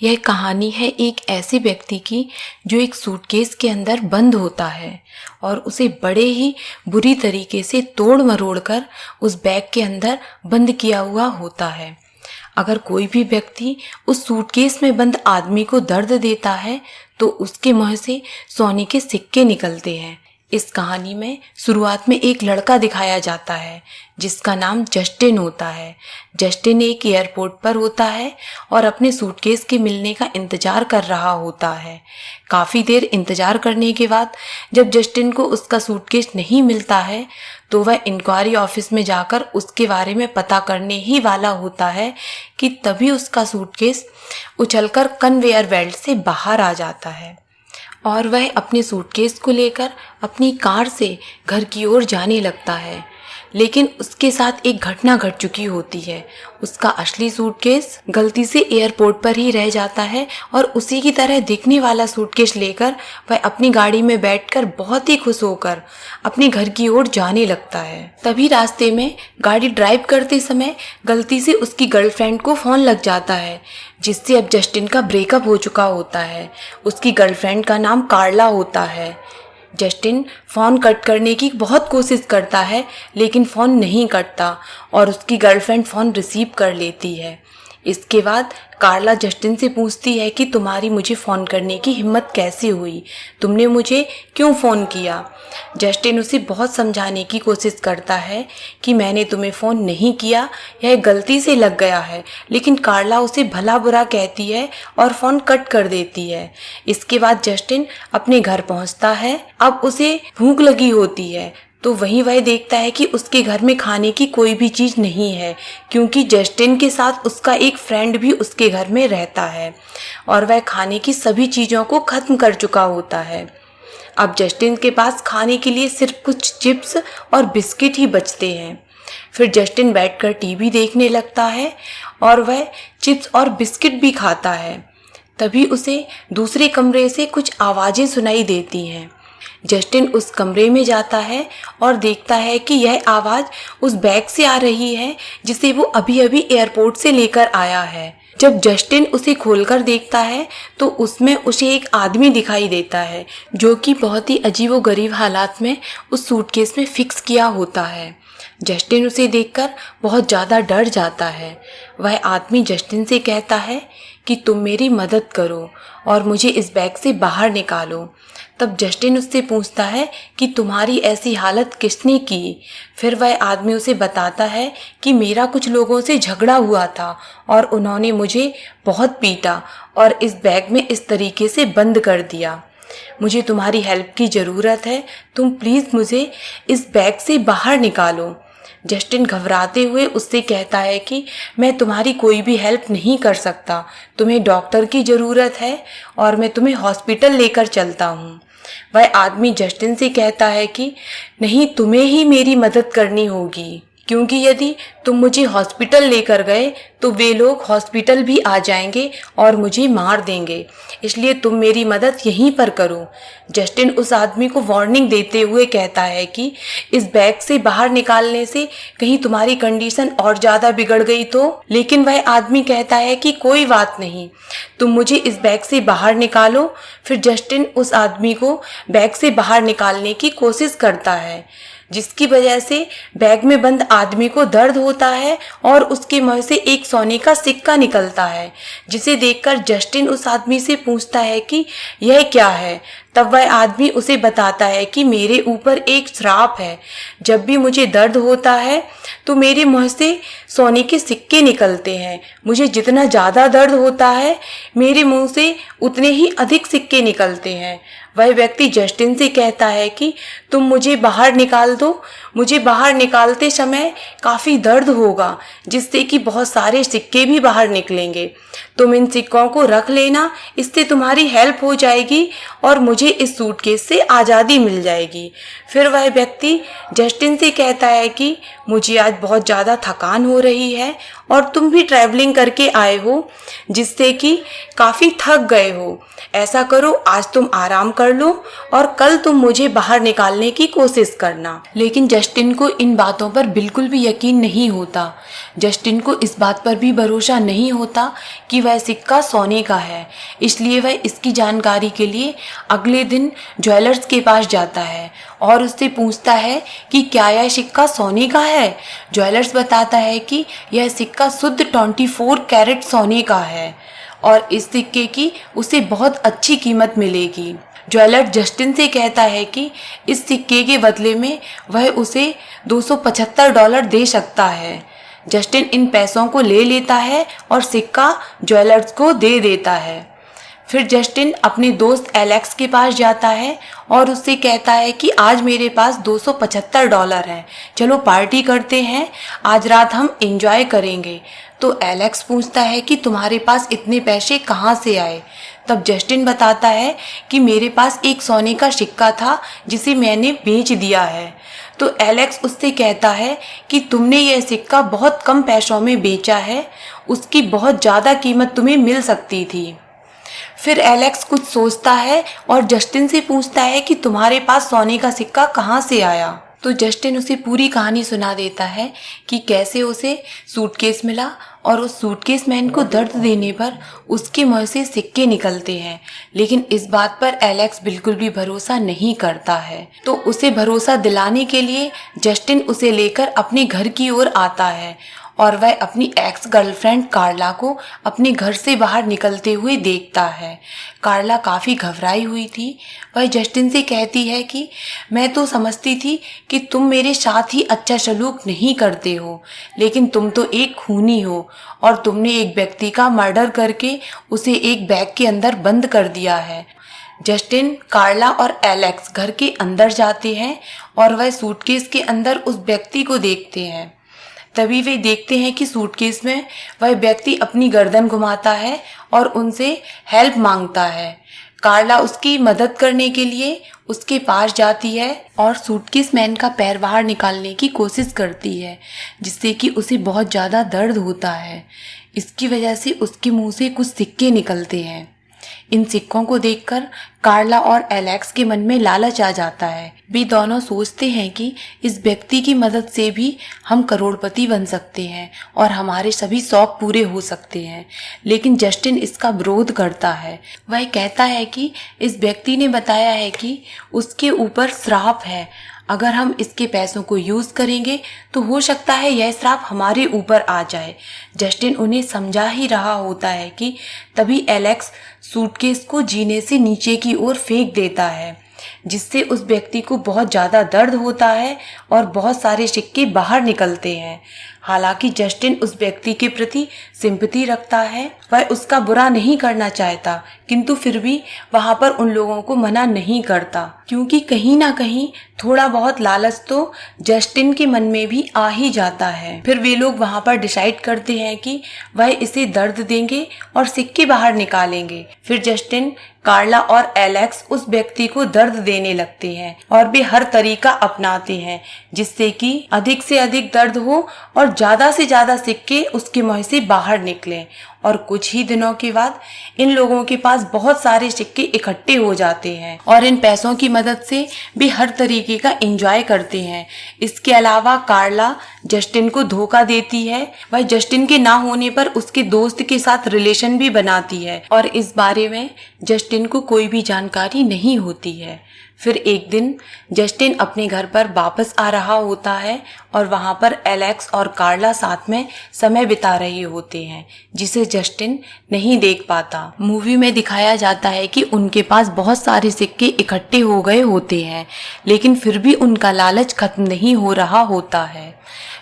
यह कहानी है एक ऐसे व्यक्ति की जो एक सूटकेस के अंदर बंद होता है और उसे बड़े ही बुरी तरीके से तोड़ मरोड़ कर उस बैग के अंदर बंद किया हुआ होता है। अगर कोई भी व्यक्ति उस सूटकेस में बंद आदमी को दर्द देता है तो उसके मुंह से सोने के सिक्के निकलते हैं। इस कहानी में शुरुआत में एक लड़का दिखाया जाता है जिसका नाम जस्टिन होता है। जस्टिन एक एयरपोर्ट पर होता है और अपने सूटकेस के मिलने का इंतज़ार कर रहा होता है। काफ़ी देर इंतज़ार करने के बाद जब जस्टिन को उसका सूटकेस नहीं मिलता है तो वह इंक्वायरी ऑफिस में जाकर उसके बारे में पता करने ही वाला होता है कि तभी उसका सूटकेस उछलकर कन्वेयर बेल्ट से बाहर आ जाता है और वह अपने सूटकेस को लेकर अपनी कार से घर की ओर जाने लगता है। लेकिन उसके साथ एक घटना घट चुकी होती है। उसका असली सूटकेस गलती से एयरपोर्ट पर ही रह जाता है और उसी की तरह दिखने वाला सूटकेस लेकर वह अपनी गाड़ी में बैठकर बहुत ही खुश होकर अपने घर की ओर जाने लगता है। तभी रास्ते में गाड़ी ड्राइव करते समय गलती से उसकी गर्लफ्रेंड को फ़ोन लग जाता है जिससे अब जस्टिन का ब्रेकअप हो चुका होता है। उसकी गर्लफ्रेंड का नाम कार्ला होता है। जस्टिन फ़ोन कट करने की बहुत कोशिश करता है लेकिन फ़ोन नहीं कटता और उसकी गर्लफ्रेंड फ़ोन रिसीव कर लेती है। इसके बाद कार्ला जस्टिन से पूछती है कि तुम्हारी मुझे फ़ोन करने की हिम्मत कैसे हुई, तुमने मुझे क्यों फ़ोन किया। जस्टिन उसे बहुत समझाने की कोशिश करता है कि मैंने तुम्हें फ़ोन नहीं किया, यह गलती से लग गया है, लेकिन कार्ला उसे भला बुरा कहती है और फ़ोन कट कर देती है। इसके बाद जस्टिन अपने घर पहुंचता है। अब उसे भूख लगी होती है तो वहीं वह देखता है कि उसके घर में खाने की कोई भी चीज़ नहीं है क्योंकि जस्टिन के साथ उसका एक फ्रेंड भी उसके घर में रहता है और वह खाने की सभी चीज़ों को ख़त्म कर चुका होता है। अब जस्टिन के पास खाने के लिए सिर्फ कुछ चिप्स और बिस्किट ही बचते हैं। फिर जस्टिन बैठकर टीवी देखने लगता है और वह चिप्स और बिस्किट भी खाता है। तभी उसे दूसरे कमरे से कुछ आवाज़ें सुनाई देती हैं। जस्टिन उस कमरे में जाता है और देखता है कि यह आवाज़ उस बैग से आ रही है जिसे वो अभी अभी एयरपोर्ट से लेकर आया है। जब जस्टिन उसे खोलकर देखता है तो उसमें उसे एक आदमी दिखाई देता है जो कि बहुत ही अजीबोगरीब हालात में उस सूटकेस में फिक्स किया होता है। जस्टिन उसे देखकर बहुत ज़्यादा डर जाता है। वह आदमी जस्टिन से कहता है कि तुम मेरी मदद करो और मुझे इस बैग से बाहर निकालो। तब जस्टिन उससे पूछता है कि तुम्हारी ऐसी हालत किसने की। फिर वह आदमी उसे बताता है कि मेरा कुछ लोगों से झगड़ा हुआ था और उन्होंने मुझे बहुत पीटा और इस बैग में इस तरीके से बंद कर दिया। मुझे तुम्हारी हेल्प की ज़रूरत है, तुम प्लीज़ मुझे इस बैग से बाहर निकालो। जस्टिन घबराते हुए उससे कहता है कि मैं तुम्हारी कोई भी हेल्प नहीं कर सकता, तुम्हें डॉक्टर की ज़रूरत है और मैं तुम्हें हॉस्पिटल लेकर चलता हूँ। वह आदमी जस्टिन से कहता है कि नहीं, तुम्हें ही मेरी मदद करनी होगी क्योंकि यदि तुम मुझे हॉस्पिटल लेकर गए तो वे लोग हॉस्पिटल भी आ जाएंगे और मुझे मार देंगे, इसलिए तुम मेरी मदद यहीं पर करो। जस्टिन उस आदमी को वार्निंग देते हुए कहता है कि इस बैग से बाहर निकालने से कहीं तुम्हारी कंडीशन और ज़्यादा बिगड़ गई तो। लेकिन वह आदमी कहता है कि कोई बात नहीं, तुम मुझे इस बैग से बाहर निकालो। फिर जस्टिन उस आदमी को बैग से बाहर निकालने की कोशिश करता है जिसकी वजह से बैग में बंद आदमी को दर्द होता है और उसके मुंह से एक सोने का सिक्का निकलता है जिसे देखकर जस्टिन उस आदमी से पूछता है कि यह क्या है। तब वह आदमी उसे बताता है कि मेरे ऊपर एक श्राप है, जब भी मुझे दर्द होता है तो मेरे मुंह से सोने के सिक्के निकलते हैं। मुझे जितना ज़्यादा दर्द होता है मेरे मुंह से उतने ही अधिक सिक्के निकलते हैं। वह व्यक्ति जस्टिन से कहता है कि तुम मुझे बाहर निकाल दो, मुझे बाहर निकालते समय काफ़ी दर्द होगा जिससे कि बहुत सारे सिक्के भी बाहर निकलेंगे। तुम इन सिक्कों को रख लेना, इससे तुम्हारी हेल्प हो जाएगी और मुझे इस सूटकेस से आज़ादी मिल जाएगी। फिर वह व्यक्ति जस्टिन से कहता है कि मुझे आज बहुत ज़्यादा थकान हो रही है और तुम भी ट्रैवलिंग करके आए हो जिससे कि काफ़ी थक गए हो। ऐसा करो, आज तुम आराम कर लो और कल तुम मुझे बाहर निकालने की कोशिश करना। लेकिन जस्टिन को इन बातों पर बिल्कुल भी यकीन नहीं होता। जस्टिन को इस बात पर भी भरोसा नहीं होता कि वह सिक्का सोने का है, इसलिए वह इसकी जानकारी के लिए अगले दिन ज्वेलर्स के पास जाता है और उससे पूछता है कि क्या यह सिक्का सोने का है। ज्वेलर्स बताता है कि यह सिक्का शुद्ध 24 कैरेट सोने का है और इस सिक्के की उसे बहुत अच्छी कीमत मिलेगी। ज्वेलर जस्टिन से कहता है कि इस सिक्के के बदले में वह उसे $275 दे सकता है। जस्टिन इन पैसों को ले लेता है और सिक्का ज्वेलर्स को दे देता है। फिर जस्टिन अपने दोस्त एलेक्स के पास जाता है और उससे कहता है कि आज मेरे पास $275 हैं, चलो पार्टी करते हैं, आज रात हम एंजॉय करेंगे। तो एलेक्स पूछता है कि तुम्हारे पास इतने पैसे कहाँ से आए। तब जस्टिन बताता है कि मेरे पास एक सोने का सिक्का था जिसे मैंने बेच दिया है। तो एलेक्स उससे कहता है कि तुमने यह सिक्का बहुत कम पैसों में बेचा है, उसकी बहुत ज़्यादा कीमत तुम्हें मिल सकती थी। फिर एलेक्स कुछ सोचता है और जस्टिन से पूछता है कि तुम्हारे पास सोने का सिक्का कहाँ से आया। तो जस्टिन उसे पूरी कहानी सुना देता है कि कैसे उसे सूटकेस मिला और उस सूटकेस मैन को दर्द देने पर उसके मुंह से सिक्के निकलते हैं। लेकिन इस बात पर एलेक्स बिल्कुल भी भरोसा नहीं करता है। तो उसे भरोसा दिलाने के लिए जस्टिन उसे लेकर अपने घर की ओर आता है और वह अपनी एक्स गर्लफ्रेंड कार्ला को अपने घर से बाहर निकलते हुए देखता है। कार्ला काफ़ी घबराई हुई थी। वह जस्टिन से कहती है कि मैं तो समझती थी कि तुम मेरे साथ ही अच्छा सलूक नहीं करते हो, लेकिन तुम तो एक खूनी हो और तुमने एक व्यक्ति का मर्डर करके उसे एक बैग के अंदर बंद कर दिया है। जस्टिन, कार्ला और एलेक्स घर के अंदर जाते हैं और वह सूटकेस के अंदर उस व्यक्ति को देखते हैं। तभी वे देखते हैं कि सूटकेस में वह व्यक्ति अपनी गर्दन घुमाता है और उनसे हेल्प मांगता है। कार्ला उसकी मदद करने के लिए उसके पास जाती है और सूटकेस मैन का पैर बाहर निकालने की कोशिश करती है, जिससे कि उसे बहुत ज़्यादा दर्द होता है। इसकी वजह से उसके मुंह से कुछ सिक्के निकलते हैं। इन सिक्कों को देखकर कार्ला और एलेक्स के मन में लालच आ जाता है। वे दोनों सोचते हैं कि इस व्यक्ति की मदद से भी हम करोड़पति बन सकते हैं और हमारे सभी शौक पूरे हो सकते हैं। लेकिन जस्टिन इसका विरोध करता है। वह कहता है कि इस व्यक्ति ने बताया है कि उसके ऊपर श्राप है, अगर हम इसके पैसों को यूज़ करेंगे तो हो सकता है यह श्राप हमारे ऊपर आ जाए। जस्टिन उन्हें समझा ही रहा होता है कि तभी एलेक्स सूटकेस को जीने से नीचे की ओर फेंक देता है, जिससे उस व्यक्ति को बहुत ज़्यादा दर्द होता है और बहुत सारे सिक्के बाहर निकलते हैं। हालांकि जस्टिन उस व्यक्ति के प्रति सिंपैथी रखता है, वह उसका बुरा नहीं करना चाहता, किंतु फिर भी वहाँ पर उन लोगों को मना नहीं करता, क्योंकि कहीं ना कहीं थोड़ा बहुत लालच तो जस्टिन के मन में भी आ ही जाता है। फिर वे लोग वहाँ पर डिसाइड करते हैं कि वह इसे दर्द देंगे और सिक्के बाहर निकालेंगे। फिर जस्टिन, कार्ला और एलेक्स उस व्यक्ति को दर्द देने लगते हैं और वे हर तरीका अपनाते हैं जिससे कि अधिक से अधिक दर्द हो और ज्यादा से ज्यादा सिक्के उसके मुंह से बाहर निकलें। और कुछ ही दिनों के बाद इन लोगों के पास बहुत सारे सिक्के इकट्ठे हो जाते हैं और इन पैसों की मदद से वे हर तरीके का एंजॉय करते हैं। इसके अलावा कार्ला जस्टिन को धोखा देती है। वह जस्टिन के ना होने पर उसके दोस्त के साथ रिलेशन भी बनाती है और इस बारे में जस्टिन को कोई भी जानकारी नहीं होती है। फिर एक दिन जस्टिन अपने घर पर वापस आ रहा होता है और वहाँ पर एलेक्स और कार्ला साथ में समय बिता रहे होते हैं, जिसे जस्टिन नहीं देख पाता। मूवी में दिखाया जाता है कि उनके पास बहुत सारे सिक्के इकट्ठे हो गए होते हैं, लेकिन फिर भी उनका लालच खत्म नहीं हो रहा होता है।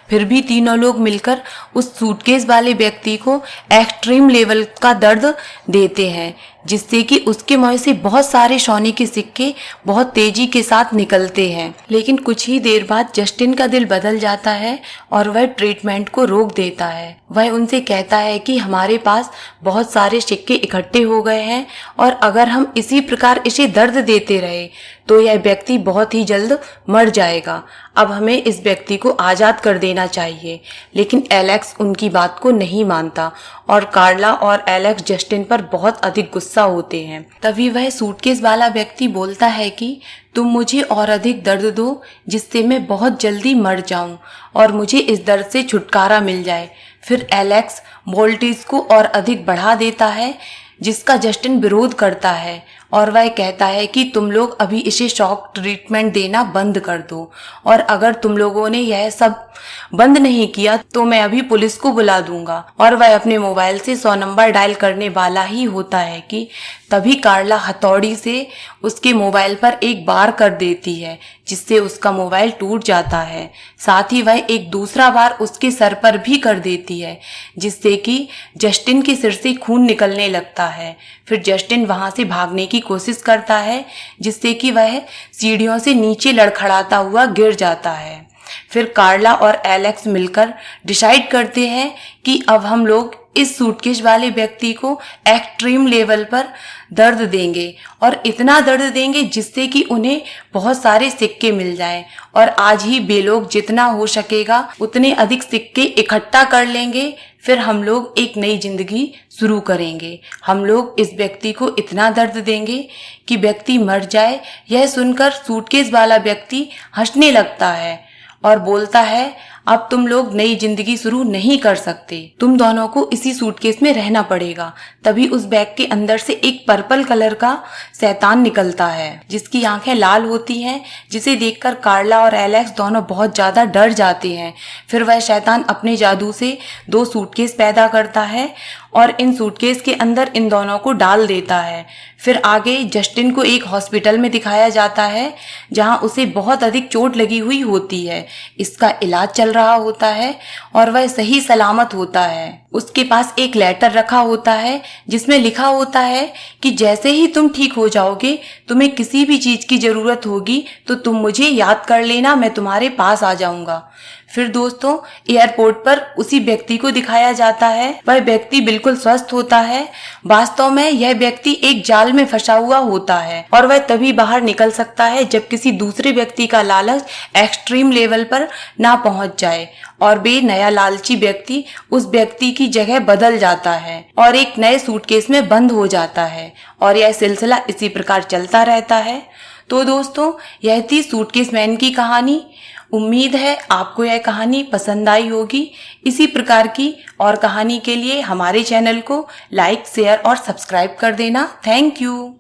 फिर भी तीनों लोग मिलकर उस सूटकेस वाले व्यक्ति को एक्सट्रीम लेवल का दर्द देते हैं, जिससे कि उसके मुंह से बहुत सारे सोने के सिक्के बहुत तेजी के साथ निकलते हैं। लेकिन कुछ ही देर बाद जस्टिन का दिल बदल जाता है और वह ट्रीटमेंट को रोक देता है। वह उनसे कहता है कि हमारे पास बहुत सारे सिक्के इकट्ठे हो गए हैं और अगर हम इसी प्रकार इसे दर्द देते रहे तो यह व्यक्ति बहुत ही जल्द मर जाएगा। अब हमें इस व्यक्ति को आज़ाद कर देना चाहिए। लेकिन एलेक्स उनकी बात को नहीं मानता और कार्ला और एलेक्स जस्टिन पर बहुत अधिक गुस्सा होते हैं। तभी वह सूटकेस वाला व्यक्ति बोलता है कि तुम मुझे और अधिक दर्द दो जिससे मैं बहुत जल्दी मर जाऊं और मुझे इस दर्द से छुटकारा मिल जाए। फिर एलेक्स वोल्टेज को और अधिक बढ़ा देता है जिसका जस्टिन विरोध करता है और वह कहता है कि तुम लोग अभी इसे शॉक ट्रीटमेंट देना बंद कर दो और अगर तुम लोगों ने यह सब बंद नहीं किया तो मैं अभी पुलिस को बुला दूंगा। और वह अपने मोबाइल से 100 नंबर डायल करने वाला ही होता है कि तभी कार्ला हथौड़ी से उसके मोबाइल पर एक बार कर देती है जिससे उसका मोबाइल टूट जाता है। साथ ही वह एक दूसरा बार उसके सर पर भी कर देती है जिससे कि जस्टिन के सिर से खून निकलने लगता है। फिर जस्टिन वहां से भागने की कोशिश करता है जिससे कि वह सीढ़ियों से नीचे लड़खड़ाता हुआ गिर जाता है। फिर कार्ला और एलेक्स मिलकर डिसाइड करते हैं कि अब हम लोग इस सूटकेस वाले व्यक्ति को एक्सट्रीम लेवल पर दर्द देंगे और इतना दर्द देंगे जिससे कि उन्हें बहुत सारे सिक्के मिल जाएं और आज ही वे लोग जितना हो सकेगा उतने अधिक सिक्के इकट्ठा कर लेंगे। फिर हम लोग एक नई जिंदगी शुरू करेंगे। हम लोग इस व्यक्ति को इतना दर्द देंगे कि व्यक्ति मर जाए। यह सुनकर सूटकेस वाला व्यक्ति हंसने लगता है और बोलता है अब तुम लोग नई जिंदगी शुरू नहीं कर सकते, तुम दोनों को इसी सूटकेस में रहना पड़ेगा। तभी उस बैग के अंदर से एक पर्पल कलर का शैतान निकलता है जिसकी आंखें लाल होती हैं, जिसे देखकर कार्ला और एलेक्स दोनों बहुत ज्यादा डर जाते हैं। फिर वह शैतान अपने जादू से 2 सूटकेस पैदा करता है और इन सूटकेस के अंदर इन दोनों को डाल देता है। फिर आगे जस्टिन को एक हॉस्पिटल में दिखाया जाता है जहां उसे बहुत अधिक चोट लगी हुई होती है। इसका इलाज चल रहा होता है और वह सही सलामत होता है। उसके पास एक लेटर रखा होता है जिसमें लिखा होता है कि जैसे ही तुम ठीक हो जाओगे, तुम्हें किसी भी चीज की जरूरत होगी तो तुम मुझे याद कर लेना, मैं तुम्हारे पास आ जाऊंगा। फिर दोस्तों एयरपोर्ट पर उसी व्यक्ति को दिखाया जाता है। वह व्यक्ति बिल्कुल स्वस्थ होता है। वास्तव में यह व्यक्ति एक जाल में फंसा हुआ होता है और वह तभी बाहर निकल सकता है जब किसी दूसरे व्यक्ति का लालच एक्सट्रीम लेवल पर ना पहुंच जाए और वे नया लालची व्यक्ति उस व्यक्ति की जगह बदल जाता है और एक नए सूटकेस में बंद हो जाता है और यह सिलसिला इसी प्रकार चलता रहता है। तो दोस्तों यह थी सूटकेस मैन की कहानी। उम्मीद है आपको यह कहानी पसंद आई होगी। इसी प्रकार की और कहानी के लिए हमारे चैनल को लाइक, शेयर और सब्सक्राइब कर देना। Thank you.